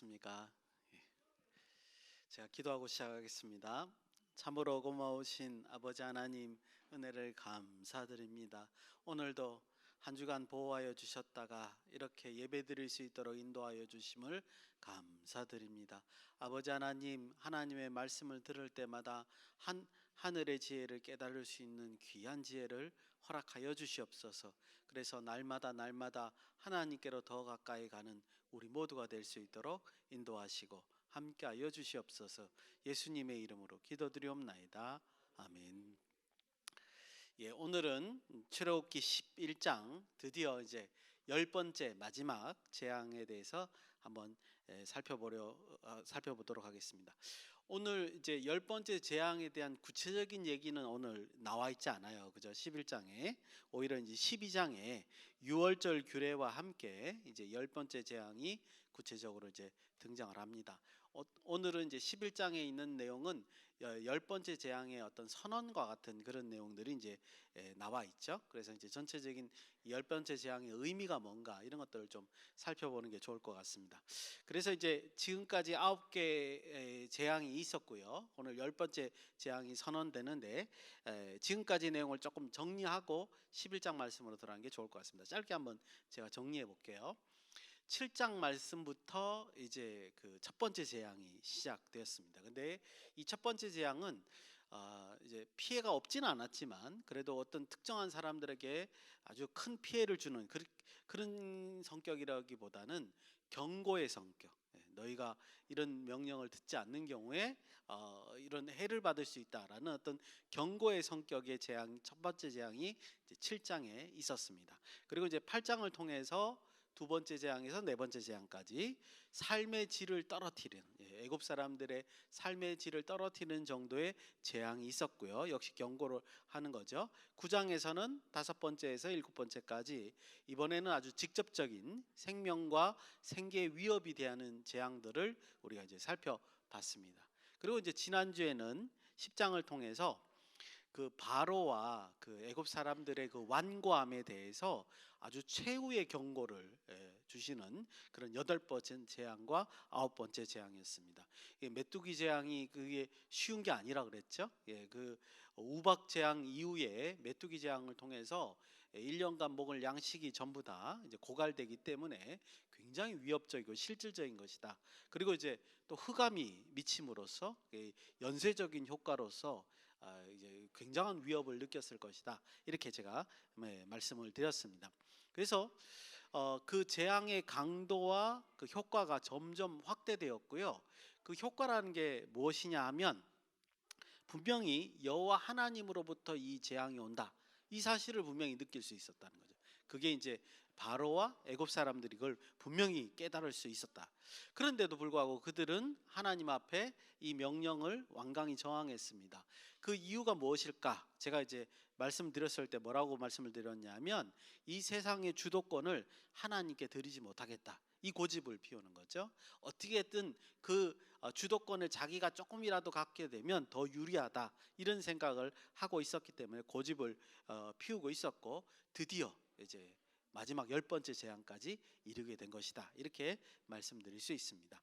안녕하셨습니까? 예. 제가 기도하고 시작하겠습니다. 참으로 고마우신 아버지 하나님 은혜를 감사드립니다. 오늘도 한 주간 보호하여 주셨다가 이렇게 예배드릴 수 있도록 인도하여 주심을 감사드립니다. 아버지 하나님, 하나님의 말씀을 들을 때마다 하늘의 지혜를 깨달을 수 있는 귀한 지혜를 허락하여 주시옵소서. 그래서 날마다 하나님께로 더 가까이 가는 우리 모두가 될 수 있도록 인도하시고 함께하여 주시옵소서. 예수님의 이름으로 기도드리옵나이다. 아멘. 오늘은 출애굽기 11장 드디어 이제 10번째 마지막 재앙에 대해서 한번 살펴보도록 하겠습니다. 오늘 이제 10번째 재앙에 대한 구체적인 얘기는 오늘 나와 있지 않아요. 그죠? 11장에 오히려 이제 12장에 유월절 규례와 함께 이제 10번째 재앙이 구체적으로 이제 등장을 합니다. 오늘은 이제 11장에 있는 내용은 10번째 재앙의 어떤 선언과 같은 그런 내용들이 이제 나와 있죠. 그래서 이제 전체적인 10번째 재앙의 의미가 뭔가 이런 것들을 좀 살펴보는 게 좋을 것 같습니다. 그래서 이제 지금까지 9개의 재앙이 있었고요. 오늘 10번째 재앙이 선언되는데 지금까지 내용을 조금 정리하고 11장 말씀으로 들어가는 게 좋을 것 같습니다. 짧게 한번 제가 정리해 볼게요. 7장 말씀부터 이제 그 첫 번째 재앙이 시작되었습니다. 근데 이 첫 번째 재앙은 이제 피해가 없지는 않았지만 그래도 어떤 특정한 사람들에게 아주 큰 피해를 주는 그런 성격이라기보다는 경고의 성격. 너희가 이런 명령을 듣지 않는 경우에 이런 해를 받을 수 있다라는 어떤 경고의 성격의 재앙, 첫 번째 재앙이 이제 7장에 있었습니다. 그리고 이제 8장을 통해서 두 번째 재앙에서 네 번째 재앙까지 삶의 질을 떨어뜨리는, 애굽 사람들의 삶의 질을 떨어뜨리는 정도의 재앙이 있었고요. 역시 경고를 하는 거죠. 9장에서는 다섯 번째에서 일곱 번째까지 이번에는 아주 직접적인 생명과 생계의 위협이 대하는 재앙들을 우리가 이제 살펴봤습니다. 그리고 이제 지난주에는 10장을 통해서 그 바로와 그 애굽 사람들의 그 완고함에 대해서 아주 최후의 경고를 주시는 그런 8번째 재앙과 9번째 재앙이었습니다. 메뚜기 재앙이 그게 쉬운 게 아니라 그랬죠. 그 우박 재앙 이후에 메뚜기 재앙을 통해서 1년간 먹을 양식이 전부 다 이제 고갈되기 때문에 굉장히 위협적이고 실질적인 것이다. 그리고 이제 또 흑암이 미침으로써 연쇄적인 효과로서 이제 굉장한 위협을 느꼈을 것이다. 이렇게 제가 말씀을 드렸습니다. 그래서 그 재앙의 강도와 그 효과가 점점 확대되었고요. 그 효과라는 게 무엇이냐 하면 분명히 여호와 하나님으로부터 이 재앙이 온다. 이 사실을 분명히 느낄 수 있었다는 거죠. 그게 이제 바로와 애굽 사람들이 그걸 분명히 깨달을 수 있었다. 그런데도 불구하고 그들은 하나님 앞에 이 명령을 완강히 저항했습니다. 그 이유가 무엇일까? 제가 이제 말씀드렸을 때 뭐라고 말씀을 드렸냐면 이 세상의 주도권을 하나님께 드리지 못하겠다. 이 고집을 피우는 거죠. 어떻게든 그 주도권을 자기가 조금이라도 갖게 되면 더 유리하다 이런 생각을 하고 있었기 때문에 고집을 피우고 있었고 드디어 이제 마지막 10번째 재앙까지 이르게 된 것이다. 이렇게 말씀드릴 수 있습니다.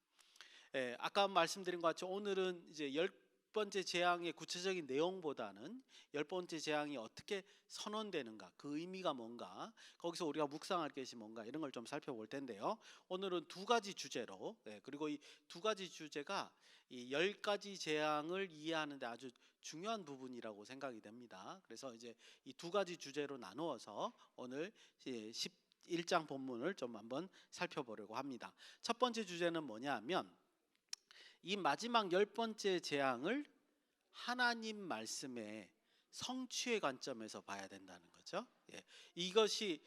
아까 말씀드린 것 같이 오늘은 이제 10번째 재앙의 구체적인 내용보다는 10번째 재앙이 어떻게 선언되는가, 그 의미가 뭔가, 거기서 우리가 묵상할 것이 뭔가 이런 걸 좀 살펴볼 텐데요. 오늘은 두 가지 주제로, 그리고 이 두 가지 주제가 이 10가지 재앙을 이해하는 데 아주 중요한 부분이라고 생각이 됩니다. 그래서 이제 이 두 가지 주제로 나누어서 오늘 11장 본문을 좀 한번 살펴보려고 합니다. 첫 번째 주제는 뭐냐 하면 이 마지막 10번째 재앙을 하나님 말씀의 성취의 관점에서 봐야 된다는 거죠. 이것이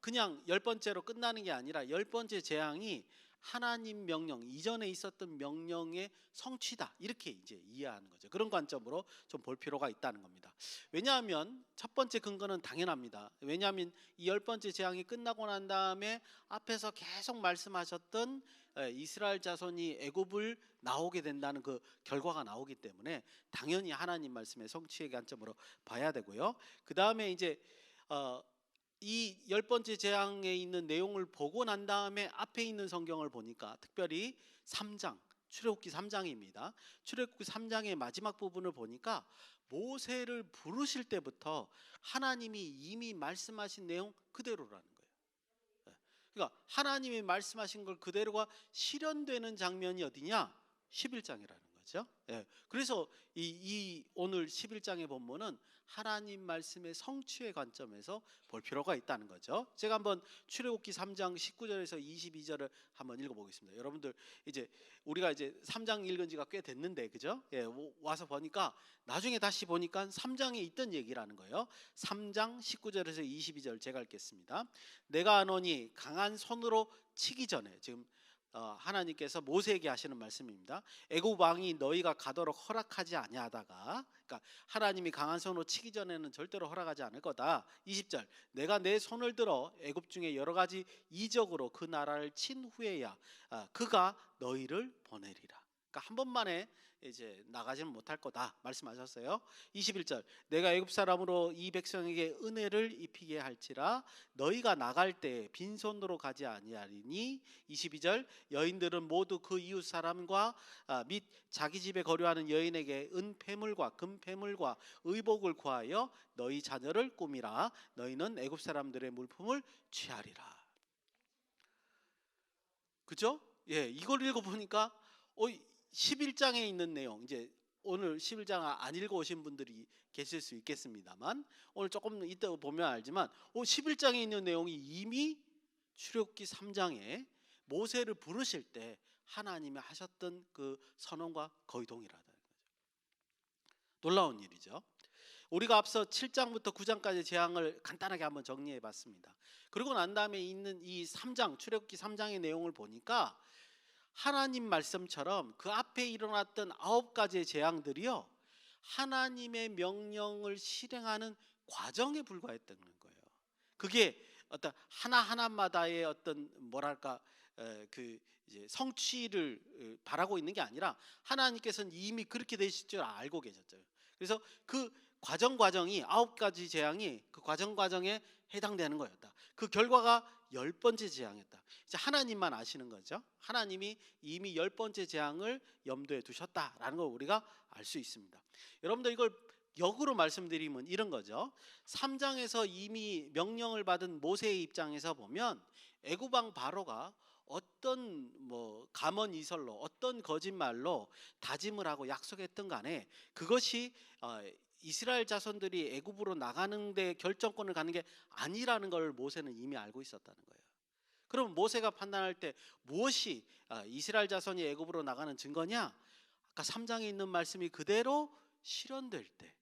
그냥 10번째로 끝나는 게 아니라 10번째 재앙이 하나님 명령, 이전에 있었던 명령의 성취다. 이렇게 이제 이해하는 거죠. 그런 관점으로 좀 볼 필요가 있다는 겁니다. 왜냐하면 첫 번째 근거는 당연합니다. 왜냐하면 이 10번째 재앙이 끝나고 난 다음에 앞에서 계속 말씀하셨던 이스라엘 자손이 애굽을 나오게 된다는 그 결과가 나오기 때문에 당연히 하나님 말씀의 성취의 관점으로 봐야 되고요. 그 다음에 이제 이 열 번째 재앙에 있는 내용을 보고 난 다음에 앞에 있는 성경을 보니까 특별히 3장, 출애굽기 3장입니다. 출애굽기 3장의 마지막 부분을 보니까 모세를 부르실 때부터 하나님이 이미 말씀하신 내용 그대로라는 거예요. 그러니까 하나님이 말씀하신 걸 그대로가 실현되는 장면이 어디냐? 11장이라는 거죠. 그래서 이 오늘 11장의 본문은 하나님 말씀의 성취의 관점에서 볼 필요가 있다는 거죠. 제가 한번 출애굽기 3장 19절에서 22절을 한번 읽어보겠습니다. 여러분들 이제 우리가 이제 3장 읽은 지가 꽤 됐는데 그죠? 와서 보니까 나중에 다시 보니까 3장에 있던 얘기라는 거예요. 3장 19절에서 22절 제가 읽겠습니다. 내가 하노니 강한 손으로 치기 전에, 지금 하나님께서 모세에게 하시는 말씀입니다. 애굽 왕이 너희가 가도록 허락하지 아니하다가, 그러니까 하나님이 강한 손으로 치기 전에는 절대로 허락하지 않을 거다. 20절 내가 내 손을 들어 애굽 중에 여러 가지 이적으로 그 나라를 친 후에야 그가 너희를 보내리라. 그러니까 한 번만에 이제 나가지는 못할 거다 말씀하셨어요. 21절 내가 애굽 사람으로 이 백성에게 은혜를 입히게 할지라 너희가 나갈 때 빈손으로 가지 아니하리니. 22절 여인들은 모두 그 이웃 사람과 및 자기 집에 거류하는 여인에게 은폐물과 금폐물과 의복을 구하여 너희 자녀를 꾸미라. 너희는 애굽 사람들의 물품을 취하리라. 그죠? 이걸 읽어보니까 11장에 있는 내용, 이제 오늘 11장 안 읽어오신 분들이 계실 수 있겠습니다만 오늘 조금 이따 보면 알지만 11장에 있는 내용이 이미 출애굽기 3장에 모세를 부르실 때 하나님이 하셨던 그 선언과 거의 동일하다는 거죠. 놀라운 일이죠. 우리가 앞서 7장부터 9장까지 재앙을 간단하게 한번 정리해 봤습니다. 그리고 난 다음에 있는 이 3장, 출애굽기 3장의 내용을 보니까 하나님 말씀처럼 그 앞에 일어났던 9가지의 재앙들이요, 하나님의 명령을 실행하는 과정에 불과했던 거예요. 그게 어떤 하나하나마다의 어떤 뭐랄까 그 이제 성취를 바라고 있는 게 아니라 하나님께서는 이미 그렇게 되실 줄 알고 계셨죠. 그래서 그 과정이 9가지 재앙이 그 과정에 해당되는 거였다. 그 결과가 10번째 재앙이었다. 이제 하나님만 아시는 거죠. 하나님이 이미 10번째 재앙을 염두에 두셨다라는 걸 우리가 알 수 있습니다. 여러분들 이걸 역으로 말씀드리면 이런 거죠. 3장에서 이미 명령을 받은 모세의 입장에서 보면 애굽 왕 바로가 어떤 감언 이설로 어떤 거짓말로 다짐을 하고 약속했던 간에 그것이 이스라엘 자손들이 애굽으로 나가는 데 결정권을 갖는 게 아니라는 걸 모세는 이미 알고 있었다는 거예요. 그럼 모세가 판단할 때 무엇이 이스라엘 자손이 애굽으로 나가는 증거냐? 아까 3장에 있는 말씀이 그대로 실현될 때,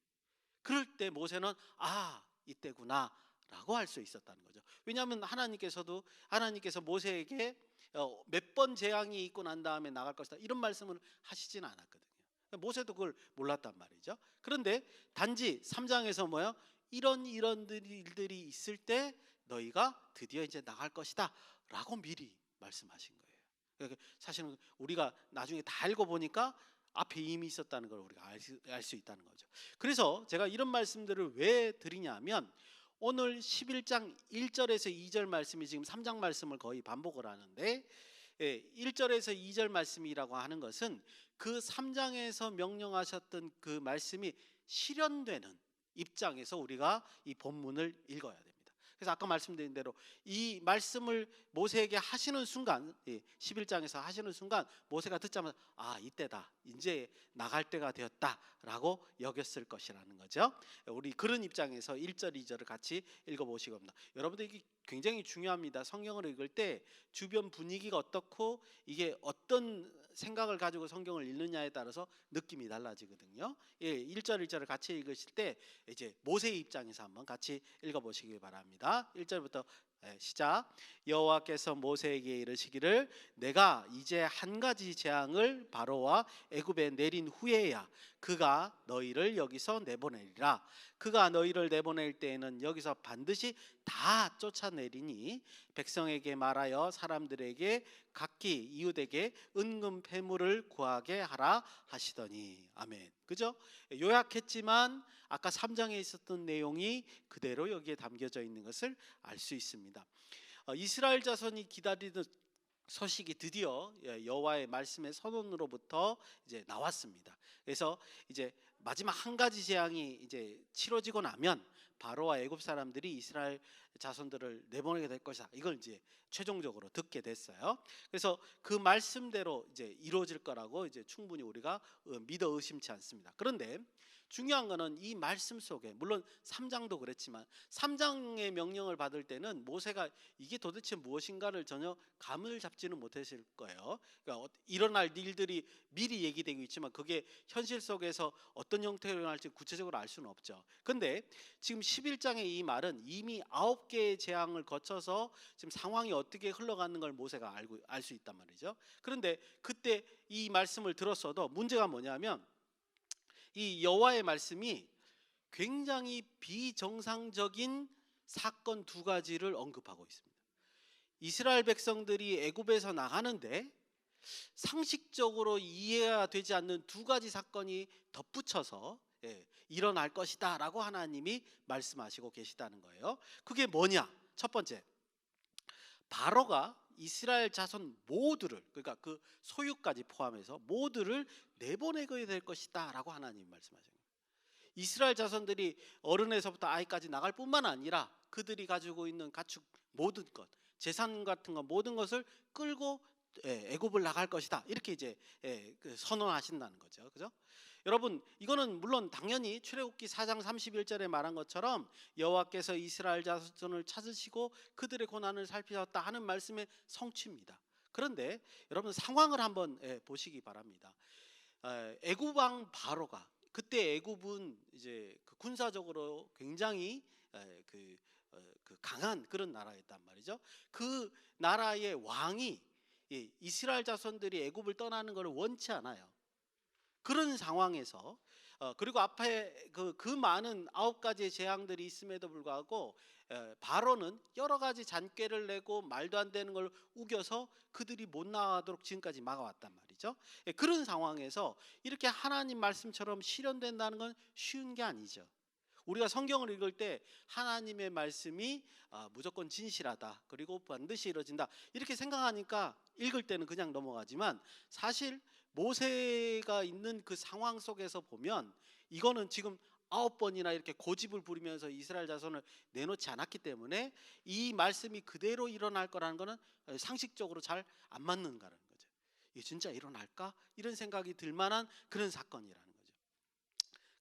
그럴 때 모세는 이때구나 라고 할 수 있었다는 거죠. 왜냐하면 하나님께서 모세에게 몇 번 재앙이 있고 난 다음에 나갈 것이다 이런 말씀을 하시지는 않았거든요. 모세도 그걸 몰랐단 말이죠. 그런데 단지 3장에서 이런 일들이 있을 때 너희가 드디어 이제 나갈 것이다 라고 미리 말씀하신 거예요. 그러니까 사실은 우리가 나중에 다 읽어보니까 앞에 이미 있었다는 걸 우리가 알 수 있다는 거죠. 그래서 제가 이런 말씀들을 왜 드리냐면 오늘 11장 1절에서 2절 말씀이 지금 3장 말씀을 거의 반복을 하는데 1절에서 2절 말씀이라고 하는 것은 그 3장에서 명령하셨던 그 말씀이 실현되는 입장에서 우리가 이 본문을 읽어야 됩니다. 그래서 아까 말씀드린 대로 이 말씀을 모세에게 하시는 순간, 11장에서 하시는 순간 모세가 듣자마자 이때다, 이제 나갈 때가 되었다라고 여겼을 것이라는 거죠. 우리 그런 입장에서 1절 2절을 같이 읽어보시기 바랍니다. 여러분들 이게 굉장히 중요합니다. 성경을 읽을 때 주변 분위기가 어떻고 이게 어떤 생각을 가지고 성경을 읽느냐에 따라서 느낌이 달라지거든요. 1절 1절을 같이 읽으실 때 이제 모세의 입장에서 한번 같이 읽어보시기 바랍니다. 1절부터 시작. 여호와께서 모세에게 이르시기를 내가 이제 한 가지 재앙을 바로와 애굽에 내린 후에야 그가 너희를 여기서 내보내리라. 그가 너희를 내보낼 때에는 여기서 반드시 다 쫓아내리니 백성에게 말하여 사람들에게 각기 이웃에게 은금 패물을 구하게 하라 하시더니. 아멘. 그죠? 요약했지만 아까 3장에 있었던 내용이 그대로 여기에 담겨져 있는 것을 알 수 있습니다. 이스라엘 자손이 기다리던 소식이 드디어 여호와의 말씀의 선언으로부터 이제 나왔습니다. 그래서 이제 마지막 한 가지 재앙이 이제 치러지고 나면 바로와 애굽 사람들이 이스라엘 자손들을 내보내게 될 것이다. 이걸 이제 최종적으로 듣게 됐어요. 그래서 그 말씀대로 이제 이루어질 거라고 이제 충분히 우리가 믿어 의심치 않습니다. 그런데 중요한 거는 이 말씀 속에, 물론 3장도 그랬지만 3장의 명령을 받을 때는 모세가 이게 도대체 무엇인가를 전혀 감을 잡지는 못했을 거예요. 그러니까 일어날 일들이 미리 얘기되고 있지만 그게 현실 속에서 어떤 형태로 일어날지 구체적으로 알 수는 없죠. 근데 지금 11장의 이 말은 이미 9개의 재앙을 거쳐서 지금 상황이 어떻게 흘러가는 걸 모세가 알 수 있단 말이죠. 그런데 그때 이 말씀을 들었어도 문제가 뭐냐면 이 여호와의 말씀이 굉장히 비정상적인 사건 두 가지를 언급하고 있습니다. 이스라엘 백성들이 애굽에서 나가는데 상식적으로 이해가 되지 않는 두 가지 사건이 덧붙여서 일어날 것이다 라고 하나님이 말씀하시고 계시다는 거예요. 그게 뭐냐? 첫 번째, 바로가 이스라엘 자손 모두를, 그러니까 그 소유까지 포함해서 모두를 내보내게 될 것이다 라고 하나님이 말씀하시는 거예요. 이스라엘 자손들이 어른에서부터 아이까지 나갈 뿐만 아니라 그들이 가지고 있는 가축 모든 것, 재산 같은 것 모든 것을 끌고 애굽을 나갈 것이다. 이렇게 이제 선언하신다는 거죠. 그죠? 여러분, 이거는 물론 당연히 출애굽기 4장 31절에 말한 것처럼 여호와께서 이스라엘 자손을 찾으시고 그들의 고난을 살피셨다 하는 말씀의 성취입니다. 그런데 여러분 상황을 한번 보시기 바랍니다. 애굽 왕 바로가, 그때 애굽은 이제 그 군사적으로 굉장히 그 강한 그런 나라였단 말이죠. 그 나라의 왕이 이스라엘 자손들이 애굽을 떠나는 것을 원치 않아요. 그런 상황에서 그리고 앞에 그 많은 9가지의 재앙들이 있음에도 불구하고 바로는 여러 가지 잔꾀를 내고 말도 안 되는 걸 우겨서 그들이 못 나가도록 지금까지 막아왔단 말이죠. 그런 상황에서 이렇게 하나님 말씀처럼 실현된다는 건 쉬운 게 아니죠. 우리가 성경을 읽을 때 하나님의 말씀이 무조건 진실하다, 그리고 반드시 이루어진다 이렇게 생각하니까 읽을 때는 그냥 넘어가지만 사실 모세가 있는 그 상황 속에서 보면 이거는 지금 9번이나 이렇게 고집을 부리면서 이스라엘 자손을 내놓지 않았기 때문에 이 말씀이 그대로 일어날 거라는 거는 상식적으로 잘 안 맞는 거라는 거죠. 이게 진짜 일어날까? 이런 생각이 들 만한 그런 사건이라는 거죠.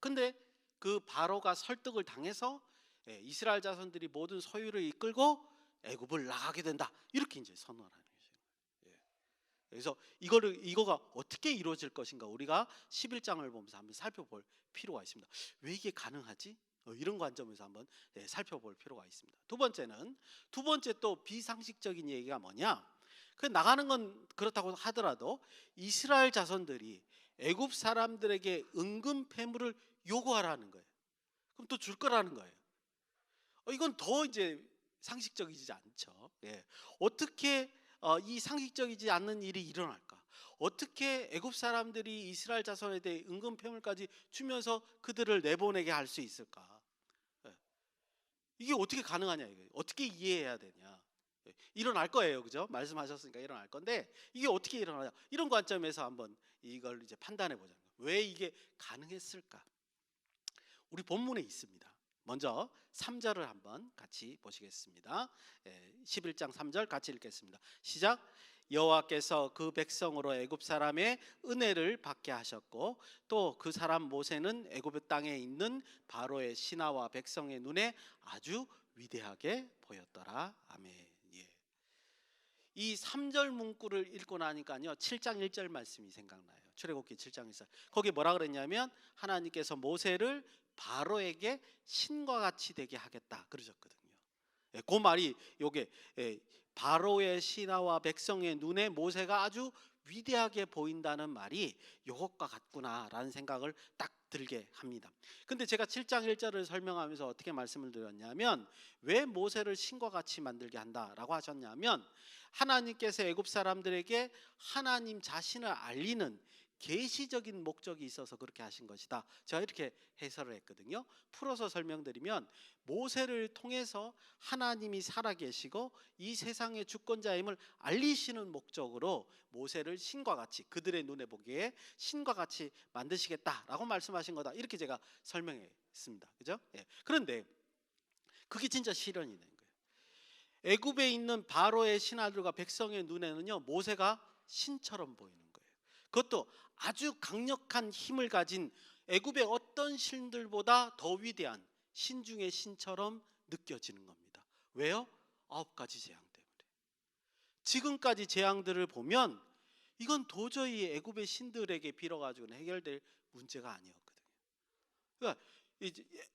근데 그 바로가 설득을 당해서 이스라엘 자손들이 모든 소유를 이끌고 애굽을 나가게 된다. 이렇게 이제 선언을 하는 거예요. 그래서 이거가 어떻게 이루어질 것인가 우리가 11장을 보면서 한번 살펴볼 필요가 있습니다. 왜 이게 가능하지? 이런 관점에서 한번 살펴볼 필요가 있습니다. 두 번째 또 비상식적인 얘기가 뭐냐? 그 나가는 건 그렇다고 하더라도 이스라엘 자손들이 애굽 사람들에게 은금 패물을 요구하라는 거예요. 그럼 또 줄 거라는 거예요. 이건 더 이제 상식적이지 않죠. 어떻게 이 상식적이지 않는 일이 일어날까? 어떻게 애굽 사람들이 이스라엘 자손에 대해 은금 패물까지 주면서 그들을 내보내게 할 수 있을까? 이게 어떻게 가능하냐? 이게 어떻게 이해해야 되냐? 일어날 거예요, 그죠? 말씀하셨으니까 일어날 건데 이게 어떻게 일어나냐? 이런 관점에서 한번 이걸 이제 판단해 보자는 거예요. 왜 이게 가능했을까? 우리 본문에 있습니다. 먼저 3절을 한번 같이 보시겠습니다. 11장 3절 같이 읽겠습니다. 시작. 여호와께서 그 백성으로 애굽 사람의 은혜를 받게 하셨고 또 그 사람 모세는 애굽 땅에 있는 바로의 신하와 백성의 눈에 아주 위대하게 보였더라. 아멘. 이 3절 문구를 읽고 나니까요 7장 1절 말씀이 생각나요. 출애굽기 7장 1절. 거기 뭐라 그랬냐면 하나님께서 모세를 바로에게 신과 같이 되게 하겠다 그러셨거든요. 그 말이 요게 바로의 신하와 백성의 눈에 모세가 아주 위대하게 보인다는 말이 요것과 같구나라는 생각을 딱 들게 합니다. 근데 제가 7장 1절을 설명하면서 어떻게 말씀을 드렸냐면, 왜 모세를 신과 같이 만들게 한다라고 하셨냐면, 하나님께서 애굽 사람들에게 하나님 자신을 알리는 계시적인 목적이 있어서 그렇게 하신 것이다. 제가 이렇게 해설을 했거든요. 풀어서 설명드리면, 모세를 통해서 하나님이 살아계시고 이 세상의 주권자임을 알리시는 목적으로 모세를 신과 같이, 그들의 눈에 보기에 신과 같이 만드시겠다라고 말씀하신 거다. 이렇게 제가 설명했습니다. 그죠? 그런데 그게 진짜 실현이 된 거예요. 애굽에 있는 바로의 신하들과 백성의 눈에는요, 모세가 신처럼 보이는 거예요. 그것도 아주 강력한 힘을 가진, 애굽의 어떤 신들보다 더 위대한 신 중의 신처럼 느껴지는 겁니다. 왜요? 9가지 재앙 때문에. 지금까지 재앙들을 보면 이건 도저히 애굽의 신들에게 빌어가지고는 해결될 문제가 아니었거든요. 그러니까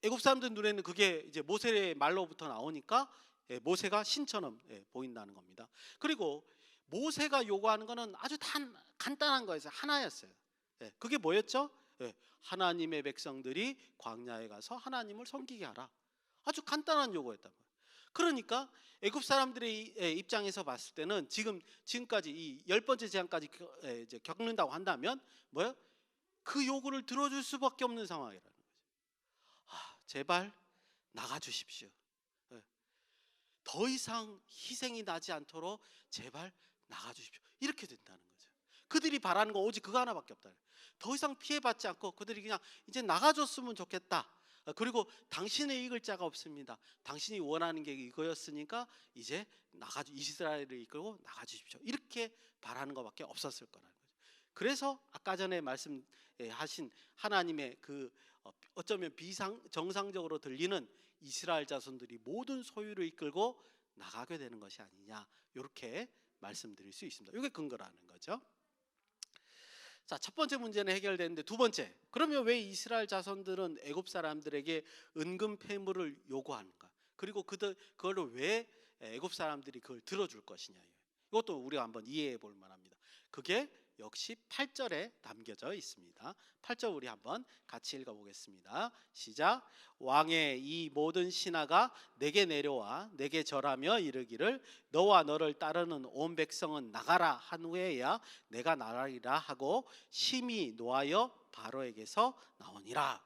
애굽 사람들 눈에는 그게 이제 모세의 말로부터 나오니까 모세가 신처럼 보인다는 겁니다. 그리고 모세가 요구하는 거는 아주 간단한 거였어요. 하나였어요. 그게 뭐였죠? 하나님의 백성들이 광야에 가서 하나님을 섬기게 하라. 아주 간단한 요구였단 말이에요. 그러니까 애굽 사람들의 입장에서 봤을 때는 지금까지 이 10번째 재앙까지 이제 겪는다고 한다면 뭐요? 그 요구를 들어줄 수밖에 없는 상황이라는 거죠. 제발 나가 주십시오. 더 이상 희생이 나지 않도록 제발 나가 주십시오. 이렇게 된다는 거죠. 그들이 바라는 거 오직 그거 하나밖에 없다. 더 이상 피해받지 않고 그들이 그냥 이제 나가줬으면 좋겠다. 그리고 당신의 이길 자가 없습니다. 당신이 원하는 게 이거였으니까 이제 이스라엘을 이끌고 나가주십시오. 이렇게 바라는 것밖에 없었을 거라는 거죠. 그래서 아까 전에 말씀하신 하나님의 그 어쩌면 정상적으로 들리는 이스라엘 자손들이 모든 소유를 이끌고 나가게 되는 것이 아니냐, 이렇게 말씀드릴 수 있습니다. 이게 근거라는 거죠. 자, 첫 번째 문제는 해결됐는데, 두 번째, 그러면 왜 이스라엘 자손들은 애굽 사람들에게 은금 폐물을 요구하는가? 그리고 그걸 왜 애굽 사람들이 그걸 들어줄 것이냐? 이것도 우리가 한번 이해해 볼 만합니다. 그게 역시 8절에 담겨져 있습니다. 8절 우리 한번 같이 읽어보겠습니다. 시작. 왕의 이 모든 신하가 내게 내려와 내게 절하며 이르기를 너와 너를 따르는 온 백성은 나가라 한 후에야 내가 나가리라 하고 심히 노하여 바로에게서 나오니라.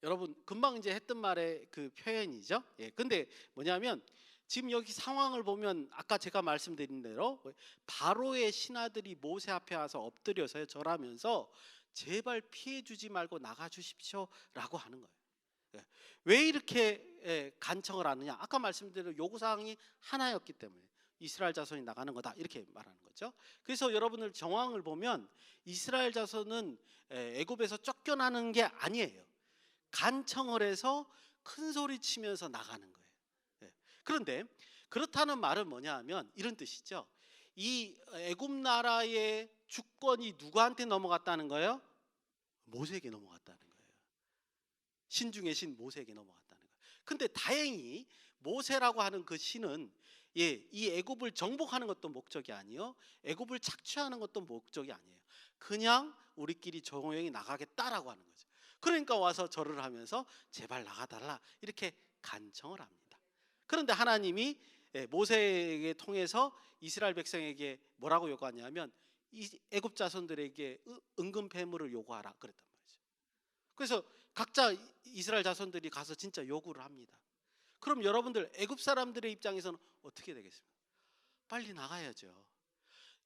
여러분 금방 이제 했던 말의 그 표현이죠. 근데 뭐냐면 지금 여기 상황을 보면 아까 제가 말씀드린 대로 바로의 신하들이 모세 앞에 와서 엎드려서 절하면서 제발 피해 주지 말고 나가 주십시오라고 하는 거예요. 왜 이렇게 간청을 하느냐? 아까 말씀드린 요구사항이 하나였기 때문에 이스라엘 자손이 나가는 거다, 이렇게 말하는 거죠. 그래서 여러분들 정황을 보면 이스라엘 자손은 애굽에서 쫓겨나는 게 아니에요. 간청을 해서 큰 소리 치면서 나가는 거예요. 그런데 그렇다는 말은 뭐냐 하면 이런 뜻이죠. 이 애굽 나라의 주권이 누구한테 넘어갔다는 거예요? 모세에게 넘어갔다는 거예요. 신 중에 신 모세에게 넘어갔다는 거예요. 근데 다행히 모세라고 하는 그 신은 이 애굽을 정복하는 것도 목적이 아니요, 애굽을 착취하는 것도 목적이 아니에요. 그냥 우리끼리 조용히 나가겠다라고 하는 거죠. 그러니까 와서 절을 하면서 제발 나가달라 이렇게 간청을 합니다. 그런데 하나님이 모세에게 통해서 이스라엘 백성에게 뭐라고 요구하냐면 이 애굽 자손들에게 은금 폐물을 요구하라 그랬단 말이죠. 그래서 각자 이스라엘 자손들이 가서 진짜 요구를 합니다. 그럼 여러분들 애굽 사람들의 입장에서는 어떻게 되겠습니까? 빨리 나가야죠.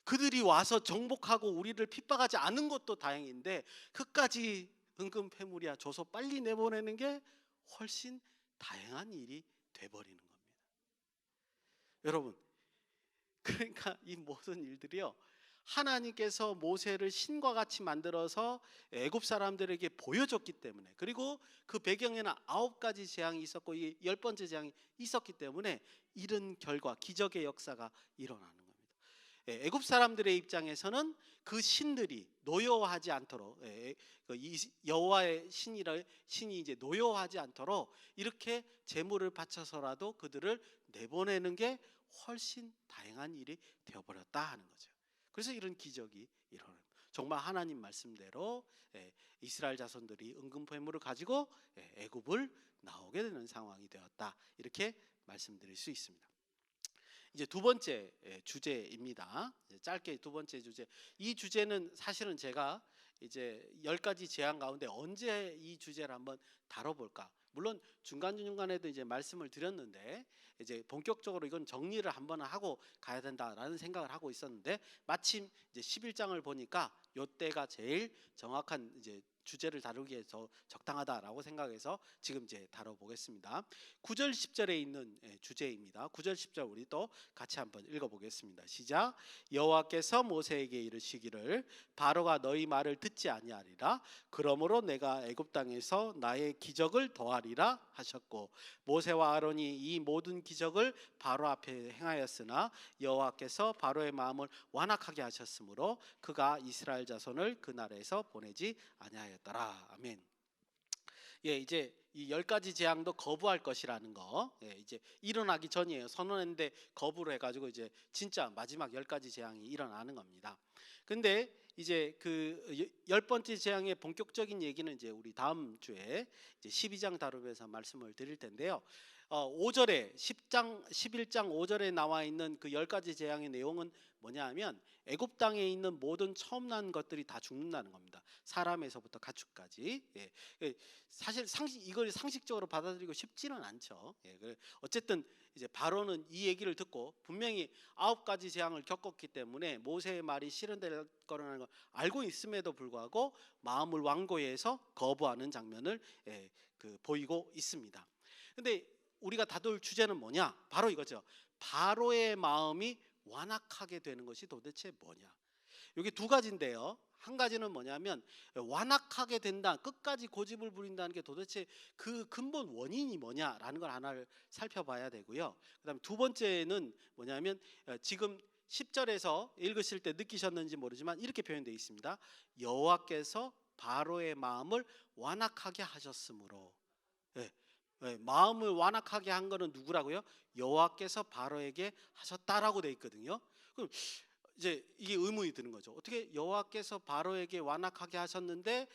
그들이 와서 정복하고 우리를 핍박하지 않은 것도 다행인데 그까지 은금 폐물이야 줘서 빨리 내보내는 게 훨씬 다행한 일이 돼버리는 겁니다. 여러분, 그러니까 이 모든 일들이요, 하나님께서 모세를 신과 같이 만들어서 애굽 사람들에게 보여줬기 때문에, 그리고 그 배경에는 9가지 재앙이 있었고 이 10번째 재앙이 있었기 때문에 이런 결과, 기적의 역사가 일어나는 겁니다. 애굽 사람들의 입장에서는 그 신들이 노여워하지 않도록 이 여호와의 신이 이제 노여워하지 않도록 이렇게 제물을 바쳐서라도 그들을 내보내는 게 훨씬 다행한 일이 되어버렸다 하는 거죠. 그래서 이런 기적이 일어나는 거예요. 정말 하나님 말씀대로 이스라엘 자손들이 은금 보물을 가지고 애굽을 나오게 되는 상황이 되었다. 이렇게 말씀드릴 수 있습니다. 이제 두 번째 주제입니다. 짧게 두 번째 주제. 이 주제는 사실은 제가 이제 10가지 제안 가운데 언제 이 주제를 한번 다뤄볼까. 물론 중간중간에도 이제 말씀을 드렸는데 이제 본격적으로 이건 정리를 한번 하고 가야 된다라는 생각을 하고 있었는데 마침 이제 11장을 보니까 요때가 제일 정확한 이제 주제를 다루기에 더 적당하다라고 생각해서 지금 이제 다뤄보겠습니다. 9절 10절에 있는 주제입니다. 9절 10절 우리 또 같이 한번 읽어보겠습니다. 시작. 여호와께서 모세에게 이르시기를 바로가 너희 말을 듣지 아니하리라. 그러므로 내가 애굽 땅에서 나의 기적을 더하리라 하셨고 모세와 아론이 이 모든 기적을 바로 앞에 행하였으나 여호와께서 바로의 마음을 완악하게 하셨으므로 그가 이스라엘 자손을 그 나라에서 보내지 아니하였더라. 아멘. 이제 이 10가지 재앙도 거부할 것이라는 거, 이제 일어나기 전이에요. 선언했는데 거부를 해가지고 이제 진짜 마지막 10가지 재앙이 일어나는 겁니다. 근데 이제 그 10번째 재앙의 본격적인 얘기는 이제 우리 다음 주에 이제 12장 다루면서 말씀을 드릴 텐데요. 5절에 11장 5절에 나와 있는 그 10가지 재앙의 내용은 뭐냐 하면 애굽 땅에 있는 모든 처음 난 것들이 다 죽는다는 겁니다. 사람에서부터 가축까지. 사실 이걸 상식적으로 받아들이고 쉽지는 않죠. 어쨌든 이제 바로는 이 얘기를 듣고 분명히 9가지 재앙을 겪었기 때문에 모세의 말이 실현될 거라는 걸 알고 있음에도 불구하고 마음을 완고해서 거부하는 장면을 보이고 있습니다. 근데 우리가 다룰 주제는 뭐냐? 바로 이거죠. 바로의 마음이 완악하게 되는 것이 도대체 뭐냐? 여기 두 가지인데요. 한 가지는 뭐냐면 완악하게 된다, 끝까지 고집을 부린다는 게 도대체 그 근본 원인이 뭐냐라는 걸 하나를 살펴봐야 되고요. 그다음에 두 번째는 뭐냐면 지금 10절에서 읽으실 때 느끼셨는지 모르지만 이렇게 표현되어 있습니다. 여호와께서 바로의 마음을 완악하게 하셨으므로. 마음을 완악하게 한 거는 누구라고요? 여호와께서 바로에게 하셨다라고 돼 있거든요. 그럼 이제 이게 의문이 드는 거죠. 어떻게 여호와께서 바로에게 완악하게 하셨는데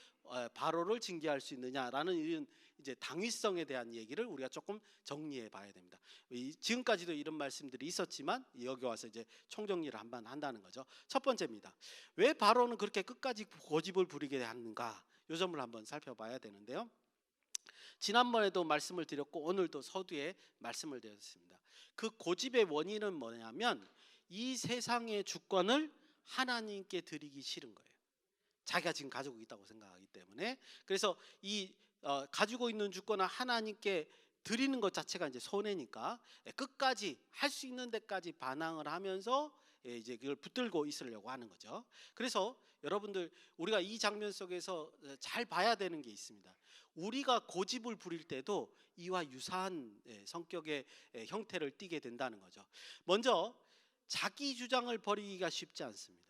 바로를 징계할 수 있느냐라는 이런 이제 당위성에 대한 얘기를 우리가 조금 정리해 봐야 됩니다. 지금까지도 이런 말씀들이 있었지만 여기 와서 이제 총정리를 한번 한다는 거죠. 첫 번째입니다. 왜 바로는 그렇게 끝까지 고집을 부리게 하는가? 이 점을 한번 살펴봐야 되는데요. 지난번에도 말씀을 드렸고 오늘도 서두에 말씀을 드렸습니다. 그 고집의 원인은 뭐냐면 이 세상의 주권을 하나님께 드리기 싫은 거예요. 자기가 지금 가지고 있다고 생각하기 때문에. 그래서 이 가지고 있는 주권을 하나님께 드리는 것 자체가 이제 손해니까 끝까지 할 수 있는 데까지 반항을 하면서 이제 그걸 붙들고 있으려고 하는 거죠. 그래서 여러분들 우리가 이 장면 속에서 잘 봐야 되는 게 있습니다. 우리가 고집을 부릴 때도 이와 유사한 성격의 형태를 띠게 된다는 거죠. 먼저 자기 주장을 버리기가 쉽지 않습니다.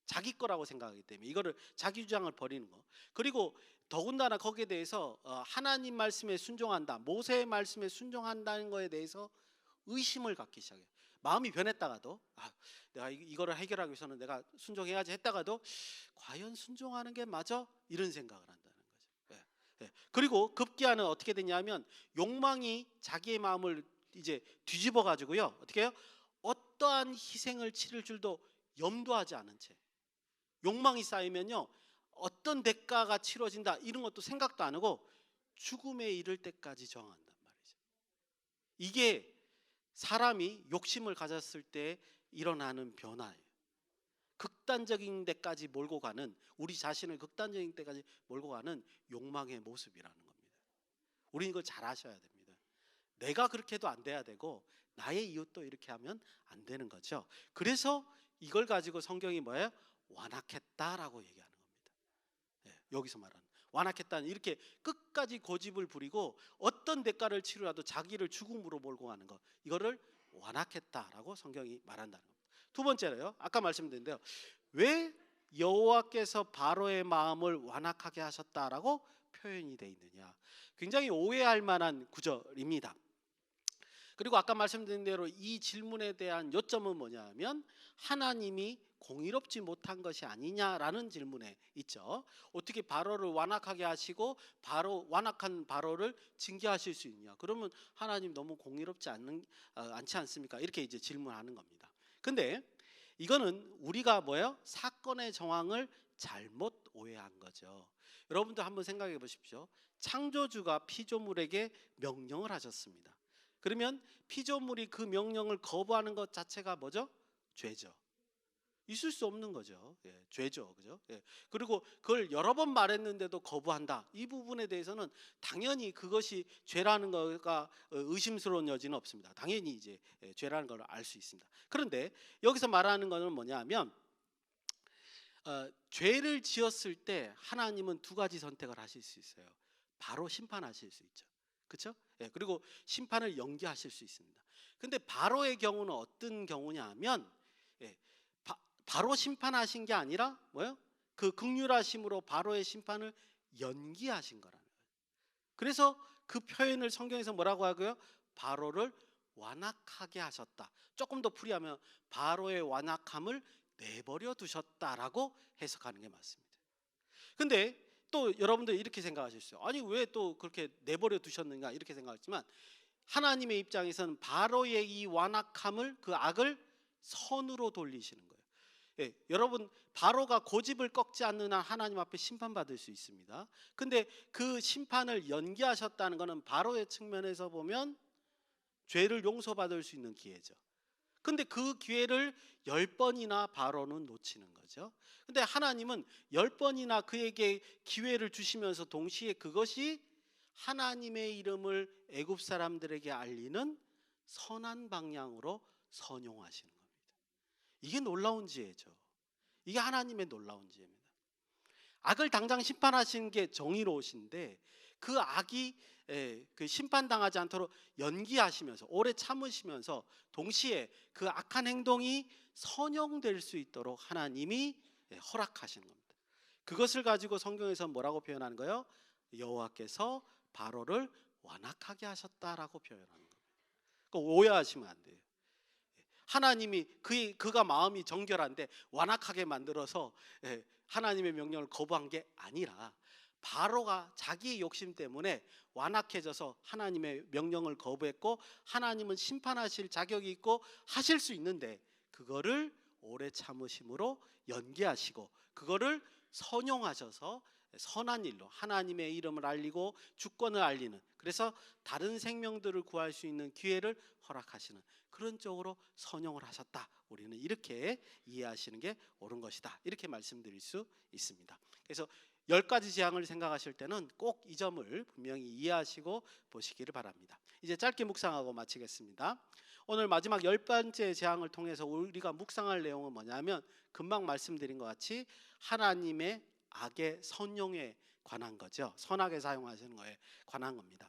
자기 거라고 생각하기 때문에 이거를 자기 주장을 버리는 거. 그리고 더군다나 거기에 대해서 하나님 말씀에 순종한다, 모세의 말씀에 순종한다는 거에 대해서 의심을 갖기 시작해요. 마음이 변했다가도 내가 이거를 해결하기 위해서는 내가 순종해야지 했다가도 과연 순종하는 게 맞아? 이런 생각을 한다는 거죠. 그리고 급기야는 어떻게 되냐면 욕망이 자기의 마음을 이제 뒤집어 가지고요. 어떻게 해요? 어떠한 희생을 치를 줄도 염두하지 않은 채 욕망이 쌓이면요 어떤 대가가 치러진다 이런 것도 생각도 안 하고 죽음에 이를 때까지 저항한단 말이죠. 이게 사람이 욕심을 가졌을 때 일어나는 변화예요. 극단적인 데까지 몰고 가는, 우리 자신을 극단적인 데까지 몰고 가는 욕망의 모습이라는 겁니다. 우리는 이걸 잘 아셔야 됩니다. 내가 그렇게 해도 안 돼야 되고 나의 이웃도 이렇게 하면 안 되는 거죠. 그래서 이걸 가지고 성경이 뭐예요? 완악했다라고 얘기하는 겁니다. 여기서 말하는 완악했다는 이렇게 끝까지 고집을 부리고 어떤 대가를 치르라도 자기를 죽음으로 몰고 가는 것, 이거를 완악했다라고 성경이 말한다는 겁니다. 두 번째로요. 아까 말씀드렸는데요. 왜 여호와께서 바로의 마음을 완악하게 하셨다라고 표현이 되어 있느냐. 굉장히 오해할 만한 구절입니다. 그리고 아까 말씀드린 대로 이 질문에 대한 요점은 뭐냐면 하나님이 공의롭지 못한 것이 아니냐라는 질문에 있죠. 어떻게 바로를 완악하게 하시고 완악한 바로를 징계하실 수 있냐? 그러면 하나님 너무 공의롭지 않지 않습니까? 이렇게 이제 질문하는 겁니다. 근데 이거는 우리가 뭐예요? 사건의 정황을 잘못 오해한 거죠. 여러분들 한번 생각해 보십시오. 창조주가 피조물에게 명령을 하셨습니다. 그러면 피조물이 그 명령을 거부하는 것 자체가 뭐죠? 죄죠. 있을 수 없는 거죠. 예, 죄죠. 그죠? 예. 그리고 그걸 여러 번 말했는데도 거부한다. 이 부분에 대해서는 당연히 그것이 죄라는 거가 의심스러운 여지는 없습니다. 당연히 이제 죄라는 걸 알 수 있습니다. 그런데 여기서 말하는 것은 뭐냐면 죄를 지었을 때 하나님은 두 가지 선택을 하실 수 있어요. 바로 심판하실 수 있죠. 그렇죠? 예, 그리고 심판을 연기하실 수 있습니다. 근데 바로의 경우는 어떤 경우냐면 바로 심판하신 게 아니라 뭐요? 그 긍휼하심으로 바로의 심판을 연기하신 거라는 거예요. 그래서 그 표현을 성경에서 뭐라고 하고요? 바로를 완악하게 하셨다. 조금 더 풀이하면 바로의 완악함을 내버려 두셨다라고 해석하는 게 맞습니다. 근데 또 여러분들 이렇게 생각하실 수 있어요. 아니 왜 또 그렇게 내버려 두셨는가 이렇게 생각하지만 하나님의 입장에서는 바로의 이 완악함을 그 악을 선으로 돌리시는 거예요. 예, 여러분 바로가 고집을 꺾지 않는 한 하나님 앞에 심판받을 수 있습니다. 근데 그 심판을 연기하셨다는 것은 바로의 측면에서 보면 죄를 용서받을 수 있는 기회죠. 근데 그 기회를 10번이나 바로는 놓치는 거죠. 근데 하나님은 10번이나 그에게 기회를 주시면서 동시에 그것이 하나님의 이름을 애굽 사람들에게 알리는 선한 방향으로 선용하시는 겁니다. 이게 놀라운 지혜죠. 이게 하나님의 놀라운 지혜입니다. 악을 당장 심판하시는 게 정의로우신데 그 악이 그 심판당하지 않도록 연기하시면서 오래 참으시면서 동시에 그 악한 행동이 선용될 수 있도록 하나님이 허락하시는 겁니다. 그것을 가지고 성경에서 뭐라고 표현하는 거예요? 여호와께서 바로를 완악하게 하셨다라고 표현하는 겁니다. 오해하시면 안 돼요. 하나님이 그가 마음이 정결한데 완악하게 만들어서 하나님의 명령을 거부한 게 아니라 바로가 자기의 욕심 때문에 완악해져서 하나님의 명령을 거부했고 하나님은 심판하실 자격이 있고 하실 수 있는데 그거를 오래 참으심으로 연기하시고 그거를 선용하셔서 선한 일로 하나님의 이름을 알리고 주권을 알리는 그래서 다른 생명들을 구할 수 있는 기회를 허락하시는 그런 쪽으로 선용을 하셨다. 우리는 이렇게 이해하시는 게 옳은 것이다. 이렇게 말씀드릴 수 있습니다. 그래서 10가지 재앙을 생각하실 때는 꼭 이 점을 분명히 이해하시고 보시기를 바랍니다. 이제 짧게 묵상하고 마치겠습니다. 오늘 마지막 10번째 재앙을 통해서 우리가 묵상할 내용은 뭐냐면 금방 말씀드린 것 같이 하나님의 악의 선용에 관한 거죠. 선하게 사용하시는 거에 관한 겁니다.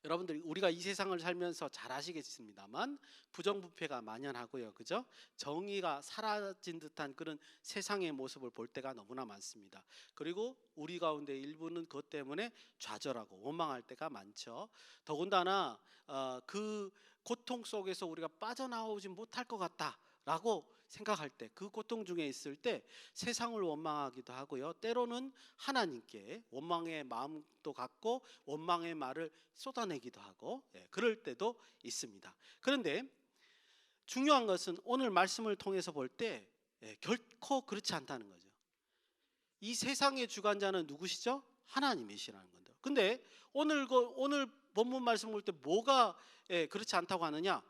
여러분들 우리가 이 세상을 살면서 잘 아시겠습니다만 부정부패가 만연하고요. 그죠? 정의가 사라진 듯한 그런 세상의 모습을 볼 때가 너무나 많습니다. 그리고 우리 가운데 일부는 그것 때문에 좌절하고 원망할 때가 많죠. 더군다나 그 고통 속에서 우리가 빠져나오지 못할 것 같다라고 생각할 때 그 고통 중에 있을 때 세상을 원망하기도 하고요. 때로는 하나님께 원망의 마음도 갖고 원망의 말을 쏟아내기도 하고 그럴 때도 있습니다. 그런데 중요한 것은 오늘 말씀을 통해서 볼 때 결코 그렇지 않다는 거죠. 이 세상의 주관자는 누구시죠? 하나님이시라는 건데. 근데 오늘 본문 말씀 볼 때 뭐가 그렇지 않다고 하느냐?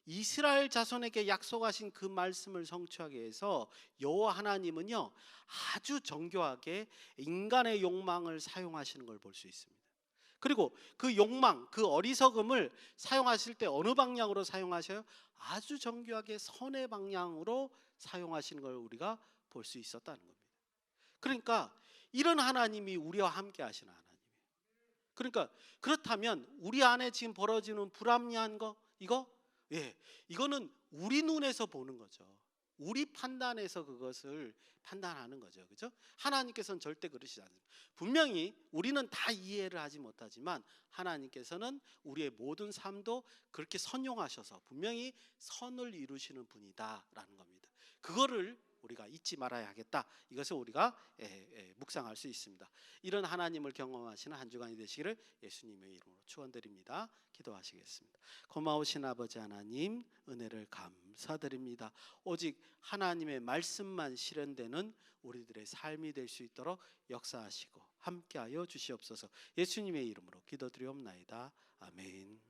이스라엘 자손에게 약속하신 그 말씀을 성취하기 위해서 여호와 하나님은요 아주 정교하게 인간의 욕망을 사용하시는 걸 볼 수 있습니다. 그리고 그 욕망, 그 어리석음을 사용하실 때 어느 방향으로 사용하셔요? 아주 정교하게 선의 방향으로 사용하시는 걸 우리가 볼 수 있었다는 겁니다. 그러니까 이런 하나님이 우리와 함께 하시는 하나님이에요. 그러니까 그렇다면 우리 안에 지금 벌어지는 불합리한 거 이거는 우리 눈에서 보는 거죠. 우리 판단에서 그것을 판단하는 거죠. 그죠? 하나님께서는 절대 그러시지 않습니다. 분명히 우리는 다 이해를 하지 못하지만 하나님께서는 우리의 모든 삶도 그렇게 선용하셔서 분명히 선을 이루시는 분이다라는 겁니다. 그거를 우리가 잊지 말아야 하겠다. 이것을 우리가 묵상할 수 있습니다. 이런 하나님을 경험하시는 한 주간이 되시기를 예수님의 이름으로 축원드립니다. 기도하시겠습니다. 고마우신 아버지 하나님, 은혜를 감사드립니다. 오직 하나님의 말씀만 실현되는 우리들의 삶이 될 수 있도록 역사하시고 함께하여 주시옵소서. 예수님의 이름으로 기도드리옵나이다. 아멘.